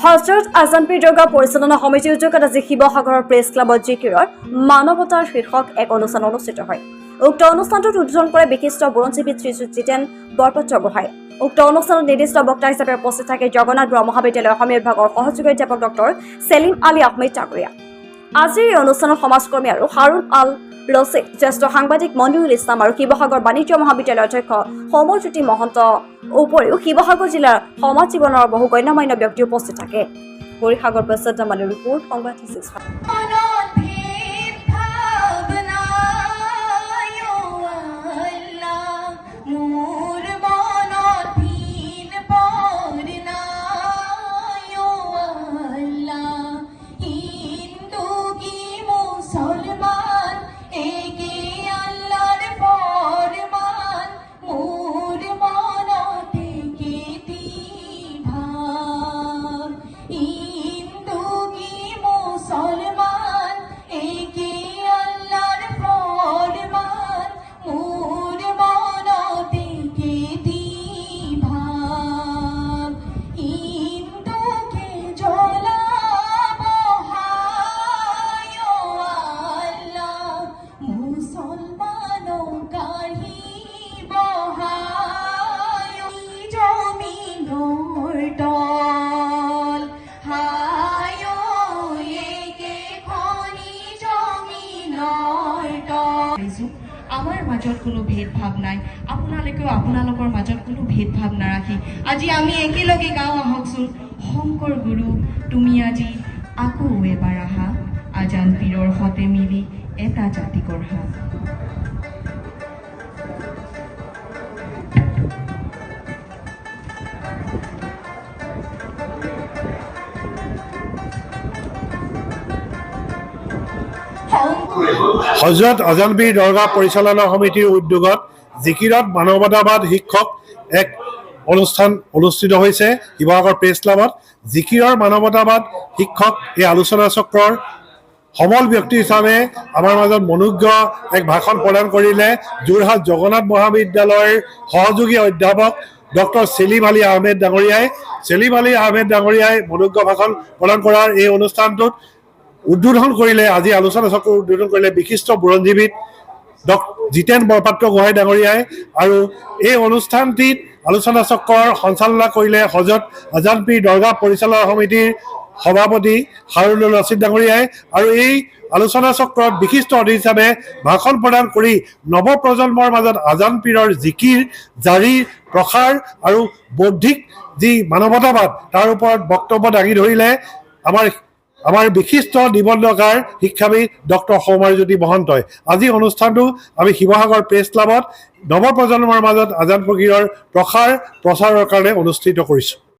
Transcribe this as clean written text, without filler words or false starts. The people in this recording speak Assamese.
হজৰত আজানপীৰ দৰগাহ পৰিচালনা সমিতিৰ উদ্যোগত আজি শিৱসাগৰৰ প্ৰেছ ক্লাবত জিকিৰত মানৱতাৰ শীৰ্ষক এক অনুষ্ঠান অনুষ্ঠিত হয়। উক্ত অনুষ্ঠানটোত উদ্বোধন কৰে বিশিষ্ট বুৰঞ্জীবিদ শ্ৰীযুত জিতেন বৰপাত্ৰ গোহাঁই। উক্ত অনুষ্ঠানত নিৰ্দিষ্ট বক্তা হিচাপে উপস্থিত থাকে জগন্নাথ বৰুৱা মহাবিদ্যালয়ৰ অসমীয়া বিভাগৰ সহযোগী অধ্যাপক ডক্টৰ ছেলিম আলী আহমেদ ডাঙৰীয়া। আজিৰ এই অনুষ্ঠানত সমাজকৰ্মী আৰু হাৰুন আল ৰছিদ, জ্যেষ্ঠ সাংবাদিক মনিৰুল ইছলাম আৰু শিৱসাগৰ বাণিজ্য মহাবিদ্যালয়ৰ অধ্যক্ষ সৌম্যজ্যোতি মহন্ত উপৰিও শিৱসাগৰ জিলাৰ সমাজ জীৱনৰ বহু গণ্যমান্য ব্যক্তি উপস্থিত থাকে। বৰিসাগৰ প্ৰসাদ মালিৰ ৰিপৰ্ট সংবাদ 365। আমাৰ মাজত কোনো ভেদভাৱ নাই, আপোনালোকেও আপোনালোকৰ মাজত কোনো ভেদভাৱ নাৰাখি আজি আমি একেলগে গাওঁ আহকচোন। শংকৰ গুৰু তুমি আজি আকৌ এবাৰ আহা, আজানপীৰৰ সতে মিলি এটা জাতি গঢ়া। হজৰত আজানপীৰ দৰগাহ পৰিচালনা সমিতিৰ উদ্যোগত জিকিৰত মানৱতাবাদ শীৰ্ষক এক অনুষ্ঠান অনুষ্ঠিত হৈছে শিৱসাগৰ প্ৰেছ ক্লাবত। জিকিৰৰ মানৱতাবাদ শীৰ্ষক এই আলোচনা চক্ৰৰ সমল ব্যক্তি হিচাপে আমাৰ মাজত মনোজ্ঞ এক ভাষণ প্ৰদান কৰিলে যোৰহাট জগন্নাথ মহাবিদ্যালয়ৰ সহযোগী অধ্যাপক ডক্টৰ ছেলিম আলী আহমেদ ডাঙৰীয়াই। ছেলিম আলী আহমেদ ডাঙৰীয়াই মনোজ্ঞ ভাষণ প্ৰদান কৰাৰ এই অনুষ্ঠানটোত উদ্বোধন কৰিলে, আজি আলোচনা চক্ৰ উদ্বোধন কৰিলে বিশিষ্ট বুৰঞ্জীবিদ জিতেন বৰপাত্ৰ গোহাঁই ডাঙৰীয়াই। আৰু এই অনুষ্ঠানটিত আলোচনা চক্ৰৰ সঞ্চালনা কৰিলে হজৰত আজানপীৰ দৰগাহ পৰিচালনা সমিতিৰ সভাপতি হাৰুন আল ৰছিদ ডাঙৰীয়াই। আৰু এই আলোচনা চক্ৰত বিশিষ্ট অতিথি হিচাপে ভাষণ প্ৰদান কৰি নৱপ্ৰজন্মৰ মাজত আজানপীৰৰ জিকিৰ জাৰিৰ প্ৰসাৰ আৰু বৌদ্ধিক যি মানৱতাবাদ তাৰ ওপৰত বক্তব্য দাঙি ধৰিলে আমাৰ বিশিষ্ট নিবন্ধকাৰ শিক্ষাবিদ ডক্টৰ সৌম্যজ্যোতি মহন্তই। আজি অনুষ্ঠানটো আমি শিৱসাগৰ প্ৰেছ ক্লাবত নৱপ্ৰজন্মৰ মাজত আজান ফকীৰৰ প্ৰচাৰৰ কাৰণে অনুষ্ঠিত কৰিছোঁ।